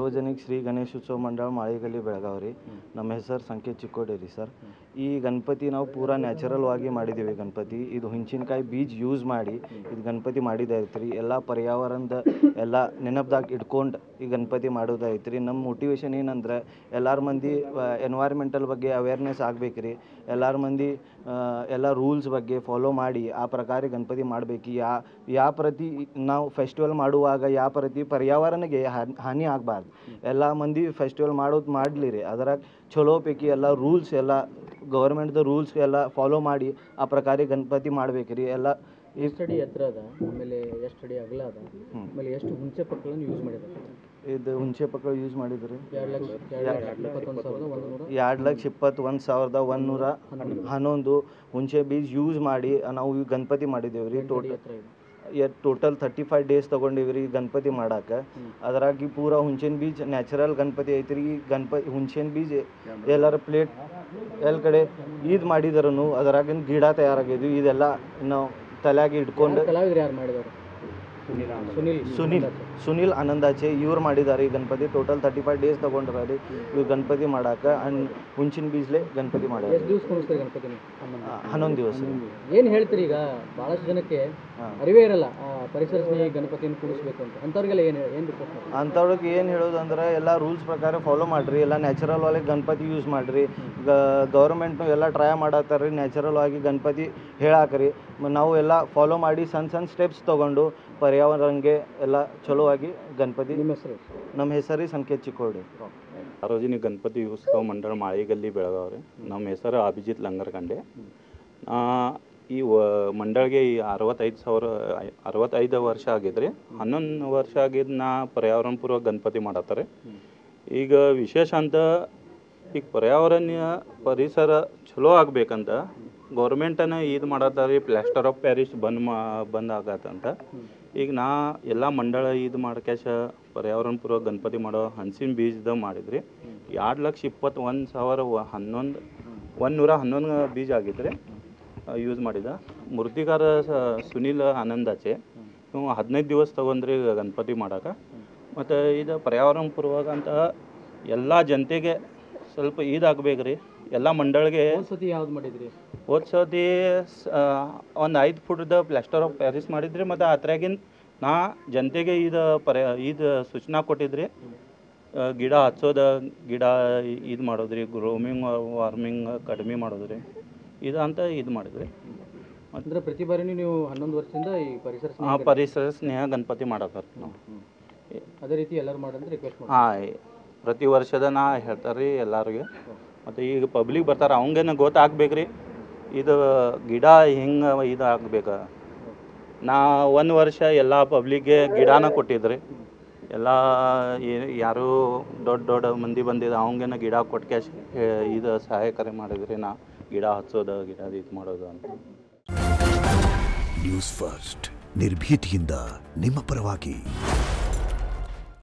ಸಾರ್ವಜನಿಕ ಶ್ರೀ ಗಣೇಶೋತ್ಸವ ಮಂಡಳ ಮಾಳಿಗಲ್ಲಿ ಬೆಳಗಾವಿ. ನಮ್ಮ ಹೆಸರು ಸಂಕೇತ್ ಚಿಕ್ಕೋಡಿ ರೀ ಸರ್. ಈ ಗಣಪತಿ ನಾವು ಪೂರಾ ನ್ಯಾಚುರಲ್ವಾಗಿ ಮಾಡಿದ್ದೀವಿ. ಗಣಪತಿ ಇದು ಹುಂಚಿನಕಾಯಿ ಬೀಜ ಯೂಸ್ ಮಾಡಿ ಇದು ಗಣಪತಿ ಮಾಡಿದೈತೆ ರೀ. ಎಲ್ಲ ಪರ್ಯಾವರಣದ ಎಲ್ಲ ನೆನಪದಾಗ ಇಟ್ಕೊಂಡು ಈ ಗಣಪತಿ ಮಾಡೋದೈತೆ ರೀ. ನಮ್ಮ ಮೋಟಿವೇಶನ್ ಏನಂದ್ರೆ ಎಲ್ಲರ ಮಂದಿ ಎನ್ವೈರ್ಮೆಂಟಲ್ ಬಗ್ಗೆ ಅವೇರ್ನೆಸ್ ಆಗ್ಬೇಕು ರೀ. ಎಲ್ಲರ ಮಂದಿ ಎಲ್ಲ ರೂಲ್ಸ್ ಬಗ್ಗೆ ಫಾಲೋ ಮಾಡಿ ಆ ಪ್ರಕಾರ ಗಣಪತಿ ಮಾಡಬೇಕು. ಯಾವ ಪ್ರತಿ ನಾವು ಫೆಸ್ಟಿವಲ್ ಮಾಡುವಾಗ ಯಾವ ಪ್ರತಿ ಪರ್ಯಾವರಣಕ್ಕೆ ಹಾನಿ ಆಗಬಾರ್ದು. ಎಲ್ಲ ಮಂದಿ ಫೆಸ್ಟಿವಲ್ ಮಾಡಲಿ ರೀ. ಅದ್ರಾಗ ಚಲೋ ಪೈಕಿ ಎಲ್ಲ ರೂಲ್ಸ್ ಎಲ್ಲ ಗೌರ್ಮೆಂಟ್ದ ರೂಲ್ಸ್ ಎಲ್ಲ ಫಾಲೋ ಮಾಡಿ ಆ ಪ್ರಕಾರ ಗಣಪತಿ ಮಾಡ್ಬೇಕು ರೀ. ಎಲ್ಲ ಎಷ್ಟು ಅಡಿ ಎತ್ತರ ಅದ, ಆಮೇಲೆ ಎಷ್ಟು ಅಡಿ ಅಗಲ ಅದ, ಆಮೇಲೆ ಎಷ್ಟು ಹುಂಚೆ ಪಕ್ಕಗಳನ್ನು ಯೂಸ್ ಮಾಡಿದ್ದಾರೆ? ಇದು ಹುಂಚೆ ಪಕ್ಕ ಯೂಸ್ ಮಾಡಿದ್ರಿ 2,21,111 ಹುಂಚೆ ಬೀಜ ಯೂಸ್ ಮಾಡಿ ನಾವು ಈ ಗಣಪತಿ ಮಾಡಿದ್ದೇವೆ ರೀ. ಟೋಟಲ್ 35 ಡೇಸ್ ತೊಗೊಂಡಿವಿ ರೀ ಗಣಪತಿ ಮಾಡಕ್ಕೆ. ಅದ್ರಾಗಿ ಪೂರಾ ಹುಂಚಿನ ಬೀಜ ನ್ಯಾಚುರಲ್ ಗಣಪತಿ ಐತಿ ರೀ. ಗಣಪತಿ ಹುಂಚಿನ ಬೀಜ ಎಲ್ಲರ ಪ್ಲೇಟ್ ಎಲ್ಲ ಕಡೆ ಇದು ಮಾಡಿದ್ರು ಅದರಾಗಿನ ಗಿಡ ತಯಾರಾಗಿದ್ವಿ. ಇದೆಲ್ಲ ನಾವು ತಲೆಯಾಗಿ ಇಟ್ಕೊಂಡು ಯಾರು ಮಾಡಿದವರು? ಸುನಿಲ್ ಆನಂದಾಚೆ ಇವ್ರು ಮಾಡಿದ್ದಾರೆ ಈ ಗಣಪತಿ. ಟೋಟಲ್ 35 ಡೇಸ್ ತೊಗೊಂಡ್ರ ರೀ ಇವ್ರು ಗಣಪತಿ ಮಾಡಕ್ಕೆ. ಹುಂಚಿನ ಬೀಜಲೆ ಗಣಪತಿ ಮಾಡ್ಯಾರ. 11 ದಿವಸ. ಏನು ಹೇಳ್ತೀರಿ? ಈಗ ಭಾಳಷ್ಟು ಜನಕ್ಕೆ ಅರಿವೇ ಇರಲ್ಲ ಪರಿಸರ ಸ್ನೇಹಿ ಗಣಪತಿಯನ್ನು ಕೂಡಿಸ್ಬೇಕು ಅಂತ. ಅಂಥವ್ರಿಗೆಲ್ಲ ಅಂಥವ್ರಿಗೆ ಏನು ಹೇಳೋದಂದ್ರೆ ಎಲ್ಲ ರೂಲ್ಸ್ ಪ್ರಕಾರ ಫಾಲೋ ಮಾಡಿರಿ. ಎಲ್ಲ ನ್ಯಾಚುರಲ್ ಆಗಿ ಗಣಪತಿ ಯೂಸ್ ಮಾಡಿರಿ. ಗೌರ್ಮೆಂಟ್ನು ಎಲ್ಲ ಟ್ರೈ ಮಾಡತ್ತಾರೆ ರೀ ನ್ಯಾಚುರಲ್ ಆಗಿ ಗಣಪತಿ ಹೇಳಾಕ್ರಿ. ನಾವು ಎಲ್ಲ ಫಾಲೋ ಮಾಡಿ ಸಣ್ಣ ಸ್ಟೆಪ್ಸ್ ತೊಗೊಂಡು ಪರ್ಯಾವರಣಕ್ಕೆ ಎಲ್ಲ ಚಲೋ ಆಗಿ ಗಣಪತಿ. ನಮ್ಮ ಹೆಸರು ಸಂಕೇತ್ ಚಿಕ್ಕೋಡಿ. ಸಾರ್ವಜನಿಕ ಗಣಪತಿ ಉತ್ಸವ ಮಂಡಳ ಮಾಳಿಗಲ್ಲಿ ಬೆಳಗಾವಿ. ನಮ್ಮ ಹೆಸರು ಅಭಿಜಿತ್ ಲಂಗರ್ಕಂಡೆ. ಈ ಮಂಡಳಿಗೆ 65 ವರ್ಷ ಆಗಿದ್ರಿ. 11 ವರ್ಷ ಆಗಿದ್ದು ನಾ ಪರ್ಯಾವರಣ ಪೂರ್ವ ಗಣಪತಿ ಮಾಡತ್ತಾರೆ. ಈಗ ವಿಶೇಷ ಅಂತ ಈಗ ಪರ್ಯಾವರಣೀಯ ಪರಿಸರ ಚಲೋ ಆಗ್ಬೇಕಂತ ಗೌರ್ಮೆಂಟನ್ನು ಇದು ಮಾಡತ್ತಾರೆ. ಪ್ಲಾಸ್ಟರ್ ಆಫ್ ಪ್ಯಾರಿಸ್ ಬಂದ್ ಆಗತ್ತಂತ. ಈಗ ನಾ ಎಲ್ಲ ಮಂಡಳ ಇದು ಮಾಡ್ಕ್ಯಾಶ ಪರ್ಯಾವರಣ ಪೂರ್ವ ಗಣಪತಿ ಮಾಡೋ ಹಂಚಿನ ಬೀಜದ ಮಾಡಿದ್ರಿ. 2,21,111 ಬೀಜ ಆಗಿದ್ರಿ ಯೂಸ್ ಮಾಡಿದ. ಮೂರ್ತಿಕಾರ ಸುನಿಲ್ ಆನಂದಾಚೆ ನೀವು 15 ದಿವಸ ತೊಗೊಂಡ್ರಿ ಗಣಪತಿ ಮಾಡೋಕೆ. ಮತ್ತು ಇದು ಪರ್ಯಾವರಣ ಪೂರ್ವಕ ಅಂತ ಎಲ್ಲ ಜನತೆಗೆ ಸ್ವಲ್ಪ ಇದಾಗಬೇಕು ರೀ. ಎಲ್ಲ ಮಂಡಳಿಗೆ ಯಾವ್ದು ಮಾಡಿದ್ರಿ? ಸತಿ ಒಂದು 5 ಫುಟ್ದ ಪ್ಲಾಸ್ಟರ್ ಆಫ್ ಪ್ಯಾರಿಸ್ ಮಾಡಿದ್ರಿ. ಮತ್ತು ಅದ್ರಾಗಿನ ನಾ ಜನತೆಗೆ ಇದು ಸೂಚನಾ ಕೊಟ್ಟಿದ್ರಿ. ಗಿಡ ಹಚ್ಚೋದು, ಗಿಡ ಇದು ಮಾಡೋದ್ರಿ, ಗ್ರೋಮಿಂಗ್ ವಾರ್ಮಿಂಗ್ ಕಡಿಮೆ ಮಾಡೋದ್ರಿ. ಇದು ಅಂತ ಇದು ಮಾಡಿದ್ರಿ. ಅಂದರೆ ಪ್ರತಿ ಬಾರಿನೂ ನೀವು 11 ವರ್ಷದಿಂದ ಈ ಪರಿಸರ ಸ್ನೇಹ ಗಣಪತಿ ಮಾಡತ್ತಾರೆ ನಾವು. ಅದೇ ರೀತಿ ಎಲ್ಲರೂ ಮಾಡಂದ್ರೆ ರಿಕ್ವೆಸ್ಟ್ ಮಾಡಿ. ಪ್ರತಿ ವರ್ಷದ ನಾ ಹೇಳ್ತಾರೆ ರೀ ಎಲ್ಲರಿಗೆ. ಮತ್ತು ಈಗ ಪಬ್ಲಿಕ್ ಬರ್ತಾರೆ ಅವಂಗೇನು ಗೊತ್ತಾಗ್ಬೇಕು ರೀ ಇದು ಗಿಡ ಹಿಂಗೆ ಇದು ಆಗ್ಬೇಕು. ನಾ 1 ವರ್ಷ ಎಲ್ಲ ಪಬ್ಲಿಕ್ಗೆ ಗಿಡನ ಕೊಟ್ಟಿದ್ರಿ. ಎಲ್ಲ ಯಾರು ದೊಡ್ಡ ಮಂದಿ ಬಂದಿದ್ದು ಅವಂಗೇನು ಗಿಡ ಕೊಟ್ಟು ಇದು ಸಹಾಯಕಾರಿ ಮಾಡಿದ್ರಿ. ನಾ ಗಿಡ ಹಚ್ಚೋದು, ಗಿಡ ಇದು ಮಾಡೋದು ಅಂತ. ನ್ಯೂಸ್ ಫಸ್ಟ್ ನಿರ್ಭೀತಿಯಿಂದ ನಿಮ್ಮ ಪರವಾಗಿ.